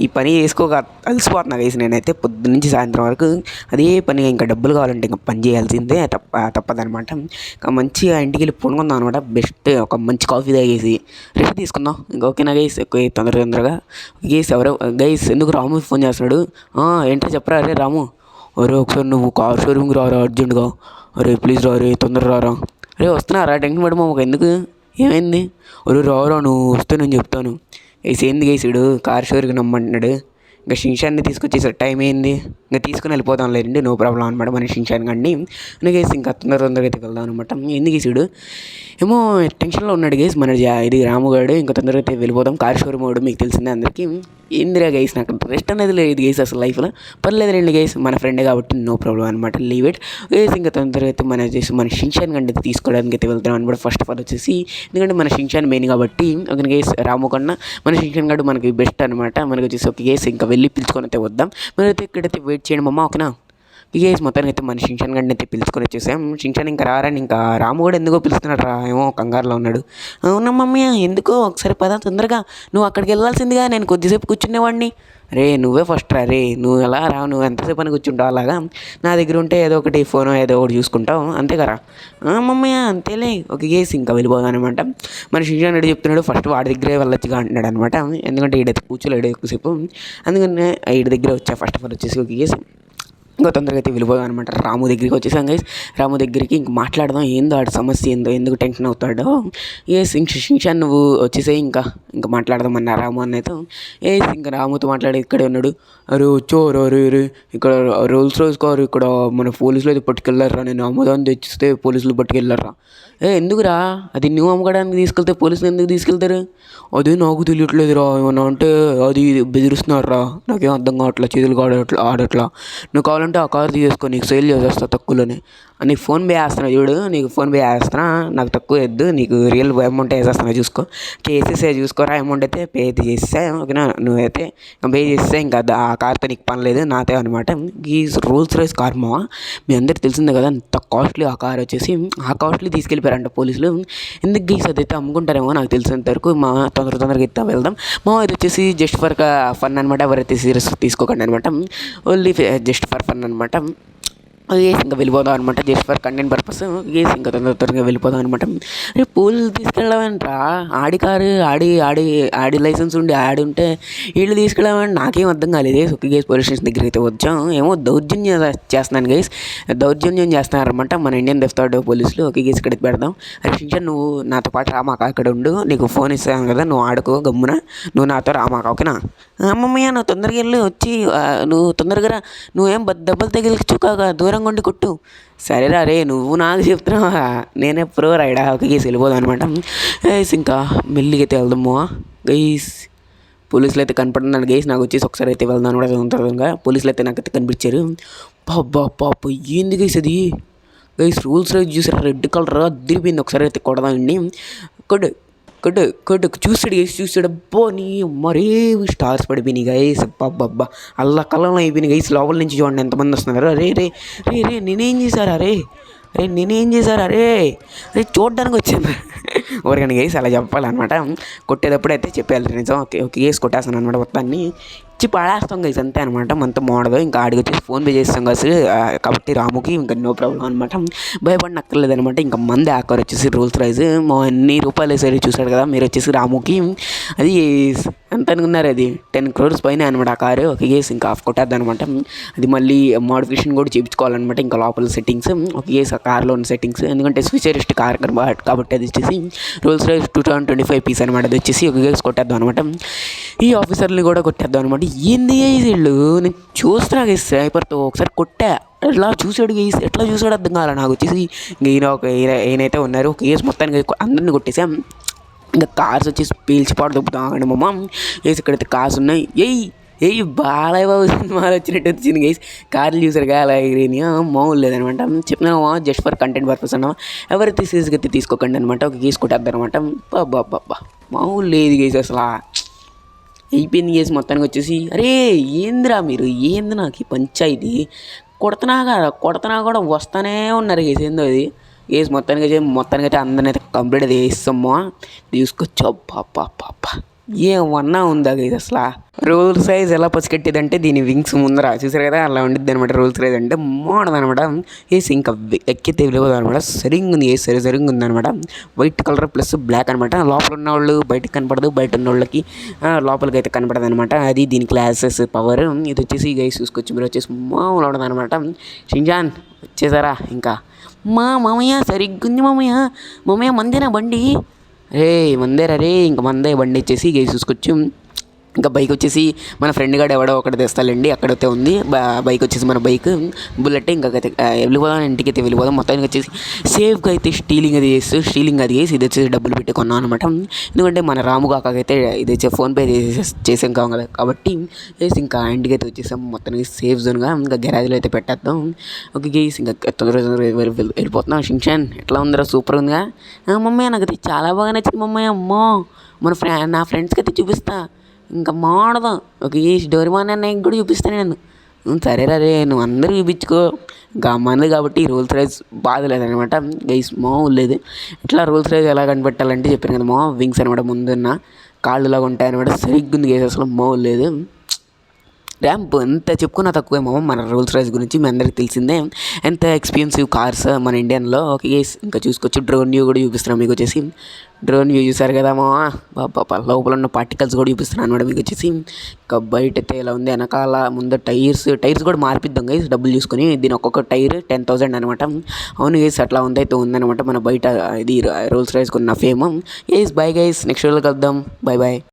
ఈ పని చేసుకోక అలసిపోతున్నా గైస్ నేనైతే పొద్దున్నుంచి సాయంత్రం వరకు అదే పనిగా. ఇంకా డబ్బులు కావాలంటే ఇంకా పని చేయాల్సిందే తప్పదనమాట. ఇంకా మంచిగా ఇంటికి వెళ్ళి పడుకుందాం అనమాట. బెస్ట్ ఒక మంచి కాఫీ తాగేసి రెస్ట్ తీసుకుందాం. ఇంకా ఓకేనా గైస్? తొందరగా గైస్ ఎవరో గైస్ ఎందుకు రాము ఫోన్ చేస్తున్నాడు. ఏంటో చెప్పరా? అరే రాము, అరే ఒకసారి నువ్వు కార్ షోరూమ్కి రారా అర్జెంటుగా. అరే ప్లీజ్ రా, రే తొందరగా రారా. అరే వస్తున్నారా, టెన్షన్ పడమా ఒక ఎందుకు, ఏమైంది? అరే రారా, నువ్వు వస్తే నేను చెప్తాను. గైస్ ఏంది గైస్ వీడు కార్ షోరూమ్కి నమ్మంటున్నాడు. ఇంకా షిన్షాన్ని తీసుకొచ్చేసారు, టైం అయింది. ఇంకా తీసుకుని వెళ్ళిపోతాం లేదండి, నో ప్రాబ్లం అనమాట. మన షిన్షాన్ కండి గైస్ ఇంకా తొందరగా అయితే వెళ్దాం అనమాట. ఎందుకు గైస్ వీడు ఏమో టెన్షన్లో ఉన్నాడు గైస్. మన ఇది రాముగాడు ఇంకా తొందరగా అయితే వెళ్ళిపోదాం. కార్ షోరూమ్ వాడు మీకు తెలిసిందే అందరికీ. ఏందిరా గైస్, నాకు రెస్ట్ అనేది లేదు గైస్ అసలు లైఫ్లో. పర్లేదు రండి గైస్, మన ఫ్రెండ్ కాబట్టి నో ప్రాబ్లం అనమాట, లీవ్ ఇట్ గైస్. ఇంకా తొందరగా అయితే మన షిన్షాన్ కండి తీసుకోవడానికి అయితే వెళ్తున్నాం అనమాట. ఫస్ట్ ఆఫ్ ఆల్ వచ్చేసి ఎందుకంటే మన షిన్షాన్ మెయిన్ కాబట్టి ఓకే గైస్. రాము కన్నా మన షిన్షాన్ గడు మనకి బెస్ట్ అనమాట. మనకి వచ్చేసి ఒక గైస్ ఇంకా వెళ్ళి పిలుచుకొని అయితే వద్దాం. మీరైతే ఇక్కడైతే వెయిట్ చేయండి మమ్మ, ఓకేనా? గైస్ మొత్తానికి అయితే మన షిన్షాన్ గడిని అయితే పిలుచుకొని వచ్చేసాం. షిన్షాన్ ఇంకా రారని ఇంకా రాము కూడా ఎందుకో పిలుస్తున్నాడు రా, ఏమో కంగారులో ఉన్నాడు. అవునా మమ్మీ, ఎందుకో ఒకసారి పద తొందరగా, నువ్వు అక్కడికి వెళ్ళాల్సిందిగా, నేను కొద్దిసేపు కూర్చునేవాడిని. రే నువ్వే ఫస్ట్ రా, రే నువ్వు ఎలా రా, నువ్వు ఎంతసేపు అని కూర్చుంటావు అలాగా. నా దగ్గర ఉంటే ఏదో ఒకటి ఫోన్ ఏదో ఒకటి చూసుకుంటావు అంతే కదా. మమ్మీ అంతేలే, ఒక గేస్ ఇంకా వెళ్ళిపోదాం అనమాట. మన షిన్షాన్ రెడ్డి చెప్తున్నాడు ఫస్ట్ వాడి దగ్గరే వెళ్ళొచ్చుగా అంటున్నాడు అనమాట. ఎందుకంటే ఈడైతే కూర్చోలేడు ఎక్కువసేపు, అందుకని ఈడి దగ్గర వచ్చా ఫస్ట్ ఆఫ్ ఆల్ వచ్చేసి ఒక గేస్. ఇంకా తొందరగా అయితే వెళ్ళిపోదాం అనమాట. రాము దగ్గరికి వచ్చేసాం గైస్. రాము దగ్గరికి ఇంక మాట్లాడదాం, ఏందో ఆడి సమస్య ఏందో, ఎందుకు టెన్షన్ అవుతాడో. ఇంక షిన్షాన్ నువ్వు వచ్చేసాయి, ఇంకా మాట్లాడదాం అన్న రాము అన్నైతే. ఇంకా రాముతో మాట్లాడి ఇక్కడే ఉన్నాడు. అరే వచ్చో అరే ఇక్కడ రోల్స్ రోజ్ కారు ఇక్కడ మన పోలీసులు అయితే పట్టుకెళ్ళారా, నేను అమ్మదాన్ని తెచ్చిస్తే పోలీసులు పట్టుకెళ్ళారా. ఎందుకురా, అది నువ్వు అమ్మకడానికి తీసుకెళ్తే పోలీసులు ఎందుకు తీసుకెళ్తారు? అదే నాకు తెలియట్లేదురా, ఏమన్నా అంటే అది బెదిరిస్తున్నారా, నాకేం అర్థం కావట్లా, చేతులు ఆడట్లా. నువ్వు కావాలంటే ఆ కారు తీసేసుకో, నీకు సేల్ చేసేస్తా తక్కువలోనే. నీకు ఫోన్ పే వేస్తున్నా చూడు, నీకు ఫోన్ పే వేస్తున్నా, నాకు తక్కువ వద్దు, నీకు రియల్ అమౌంట్ వేసేస్తున్నా చూసుకో. కేసెసే చూసుకోరా, అమౌంట్ అయితే పే అయితే చేస్తే ఓకేనా. నువ్వైతే పే చేస్తే ఇంకా ఆ కార్తో నీకు పని లేదు, నాతో అనమాట. ఈ రోల్స్ రైస్ కార్ మావా, మీ అందరికి తెలిసిందే కదా, అంత కాస్ట్లీ ఆ కార్ వచ్చేసి. ఆ కాస్ట్లీ తీసుకెళ్ళిపోయారంట పోలీసులు. ఎందుకు గీస్ అదైతే అమ్ముకుంటారేమో నాకు తెలిసినంత వరకు. మా తొందరగా ఇస్తా వెళ్దాం. ఇది వచ్చేసి జస్ట్ ఫర్ ఫన్ అనమాట, ఎవరైతే సీరియస్ తీసుకోకండి అనమాట, ఓన్లీ జస్ట్ ఫర్ ఫన్ అనమాట. ఇంకా వెళ్ళిపోదాం అనమాట, జస్ట్ ఫర్ కంటెంట్ పర్పస్. ఇంకా తొందరగా వెళ్ళిపోదాం అనమాట. పూలు తీసుకెళ్ళామంటరా, ఆడి కారు ఆడి లైసెన్స్ ఉండి ఆడి ఉంటే వీళ్ళు తీసుకెళ్ళామని నాకేం అర్థం కాలేదు. సుఖీ గేస్ పోలీస్ స్టేషన్ దగ్గర అయితే వచ్చాం. ఏమో దౌర్జన్యం చేస్తున్నాను గైస్, దౌర్జన్యం చేస్తున్నారనమాట మన ఇండియన్ దెఫ్తాడు పోలీసులు. ఓకే గేస్ ఇక్కడికి పెడదాం. షిన్షాన్ నువ్వు నాతో పాటు రామాక, అక్కడ ఉండు, నీకు ఫోన్ ఇస్తాను కదా, నువ్వు ఆడుకో గమ్మున, నువ్వు నాతో రామాక ఓకేనా. అమ్మమ్మయ్య నువ్వు తొందరగా వెళ్ళి వచ్చి నువ్వు తొందరగా రా, నువ్వేం దెబ్బలు తగిలిచ్చు కాగా దూరంగా ఉండి కొట్టు. సరేరా రే, నువ్వు నాకు చెప్తున్నావా, నేనే ప్రో రైడా. ఒక గేసి వెళ్ళిపోదాం అనమాట. ఇంకా మెల్లిగా అయితే వెళ్దాము గైస్. పోలీసులు అయితే కనపడుతున్నాను గైస్, నాకు వచ్చేసి ఒకసారి అయితే వెళ్దాం అనమాట. తొందరగా పోలీసులు అయితే నాకైతే కనిపించారు. పాప ఏంది గైస్ అది, గైస్ రూల్స్ రైజ్ చూసారా, రెడ్ కలర్ అదిరిపోయింది. ఒకసారి అయితే కొడదామండి. కొట్టు చూసాడు అబ్బో, నీ మరే స్టార్స్ పడిపోయినాయి గైస్. అబ్బా అల్లా కళ్ళలో అయిపోయినాయి గైస్. లోపల నుంచి చూడండి ఎంతమంది వస్తున్నారు. రే నేనేం చేశారా, నేనేం చేశారా, రే చూడడానికి వచ్చాను ఎవరికైనా గైస్ అలా చెప్పాలన్నమాట. కొట్టేటప్పుడు అయితే చెప్పాలి నిజం. ఓకే గేస్ కొట్టేస్తాను అనమాట, మొత్తాన్ని ఇచ్చి పడేస్తాం గైస్, అంతే అనమాట. మనతో మోడదు. ఇంకా ఆడికి వచ్చేసి ఫోన్ పే చేస్తాం కదా కాబట్టి రాముకి ఇంకా నో ప్రాబ్లం అనమాట, భయపడినక్కర్లేదు అనమాట. ఇంకా మంది ఆకారు వచ్చేసి రూల్స్ రైజ్ అన్ని రూపాయలు వేసారు చూసాడు కదా మీరు. వచ్చేసి రాముకి అది ఎంత అనుకున్నారు, అది 10 crores పైన అనమాట ఆ కారు. ఒక గేస్ ఇంకా ఆఫ్ కొట్టేద్దాం అనమాట. అది మళ్ళీ మోడిఫికేషన్ కూడా చేయించుకోవాలన్నమాట, ఇంకా లోపల సెట్టింగ్స్. ఒక గేస్ ఆ కార్లో ఉన్న సెట్టింగ్స్, ఎందుకంటే ఫ్యూచరిస్ట్ కార్ కాబట్టి అది వచ్చేసి రూల్స్ రైజ్ 2025 పీస్ అనమాట. అది వచ్చేసి ఒక గేస్ కొట్టేద్దాం అనమాట. ఈ ఆఫీసర్ని కూడా కొట్టేద్దాం అనమాట. ఏంది వీళ్ళు, నేను చూస్తున్నా గైస్ స్నైపర్తో ఒకసారి కొట్టా, ఎట్లా చూసాడు గైస్, ఎట్లా చూసాడు అర్థం కావాలి నాకు. వచ్చేసి ఈయనైతే ఉన్నారు. ఒక కేసు మొత్తానికి అందరిని కొట్టేసాం. ఇంకా కార్స్ వచ్చేసి పీల్చిపాటు దొబ్బుతామండి మమ్మ. వేసి ఇక్కడైతే కార్స్ ఉన్నాయి. బాలయ్య బాబు సినిమాలు వచ్చినట్టు వచ్చింది గైస్. కార్లు చూసారు కదా అలా ఎగిరేని, మామూలు లేదనమాట. చెప్పినామా జస్ట్ ఫర్ కంటెంట్ పర్పస్ అన్నామా, ఎవరైతే సీరియస్గా అయితే తీసుకోకండి అనమాట. ఒక కేసు కొట్టేద్దారనమాట. బాబా మామూలు లేదు గైస్ అసలు. అయిపోయింది గేసి మొత్తానికి వచ్చేసి. అరే ఏందిరా మీరు, ఏంది నాకు ఈ పంచాయతీ, కొడుతున్నా కూడా వస్తూనే ఉన్నారు గేసి. ఏందో అది గేసి మొత్తానికి అయితే అందరిని అయితే కంప్లీట్ అయితే వేస్తామో తీసుకొచ్చా. పాప ఏమన్నా ఉందా గైస్ అసలు రోల్స్ రైజ్ ఎలా పసిగట్టేదంటే దీని వింగ్స్ ముందర చూసారు కదా అలా ఉండిద్ది అనమాట. రోల్స్ రైజ్ అంటే మోడదనమాట. వేసి ఇంకా ఎక్కితే వెళ్ళిపోదు అనమాట. సరిగ్గా ఉంది, సరిగ్గా ఉందనమాట. వైట్ కలర్ ప్లస్ బ్లాక్ అనమాట. లోపల ఉన్న వాళ్ళు బయటకు కనపడదు, బయట ఉన్న వాళ్ళకి లోపలికి అయితే కనపడదు అనమాట. అది దీని క్లాసెస్ పవర్. ఇది వచ్చేసి గైస్ చూసుకోవచ్చు మీరు వచ్చేసి మామూలు ఉండదనమాట. షింజాన్ వచ్చేసారా ఇంకా మామయ్య సరిగ్గుంది మామయ్య మందేనా బండి రే మందేరా రే ఇంకా మందే బండి వచ్చేసి గైస్ చూసుకోవచ్చు. ఇంకా బైక్ వచ్చేసి మన ఫ్రెండ్ గాడు ఎవడో ఒకటి తెస్తాలండి, అక్కడైతే ఉంది బైక్ వచ్చేసి మన బైక్ బుల్లెట్. ఇంకా వెళ్ళిపోదాం ఇంటికి అయితే వెళ్ళిపోదాం. మొత్తానికి వచ్చేసి సేఫ్గా అయితే స్టీలింగ్ అది చేసి ఇది వచ్చేసి డబ్బులు పెట్టి కొన్నాం అనమాట. ఎందుకంటే మన రాము కాకైతే ఇది వచ్చి ఫోన్పే చేసాం కాబట్టి వేసి ఇంకా ఇంటికి అయితే వచ్చేసాం. మొత్తానికి సేఫ్ జోన్గా ఇంకా గ్యారేజ్లో అయితే పెట్టేద్దాం. ఓకే గేస్ ఇంకా తొందరగా వెళ్ళిపోతున్నాం. షించాన్ ఎట్లా ఉందిరా సూపర్ ఉందిగా మమ్మీ, నాకైతే చాలా బాగా నచ్చింది మమ్మీ. అమ్మో నా ఫ్రెండ్స్కి అయితే చూపిస్తా ఇంకా మాడదాం. ఒక ఈ డోరేమాన్ అన్నయ్యకి కూడా చూపిస్తాను నేను. సరేరా రే నువ్వు అందరూ చూపించుకో. ఇంకా మంది కాబట్టి రోల్స్ రైజ్ బాధలేదనమాట. గైస్ మామూలు లేదు. ఇట్లా రోల్స్ రైజ్ ఎలా కనిపెట్టాలంటే చెప్పాను కదా వింగ్స్ అనమాట. ముందున్న కాళ్ళులాగా ఉంటాయన్నమాట. సరిగ్గా ఉంది గైస్ అసలు మామూలు లేదు. ర్యాంప్ ఎంత చెప్పుకున్నా తక్కువేమో మన రోల్స్ రైజ్ గురించి మీ అందరికీ తెలిసిందే. ఎంత ఎక్స్పెన్సివ్ కార్స్ మన ఇండియన్లో. ఓకే ఇంకా చూసుకోవచ్చు. డ్రోన్ వ్యూ కూడా చూపిస్తున్నాం మీకు వచ్చేసి. డ్రోన్ వ్యూ చూసారు కదా బాబా, లోపల ఉన్న పార్టికల్స్ కూడా చూపిస్తున్నాను అనమాట మీకు వచ్చేసి. ఇంకా బయట అయితే ఇలా ఉంది, వెనకాల ముందు టైర్స్ కూడా మార్పిద్దాం గైస్ డబ్బులు చూసుకొని. దీని ఒక్కొక్క టైర్ 10,000 అనమాట. అవును గైస్ అట్లా అయితే ఉందనమాట మన బయట ఇది రోల్స్ రైజ్ కొన్న fame. Guys bye guys, next వీడియోలో కలుద్దాం. బై.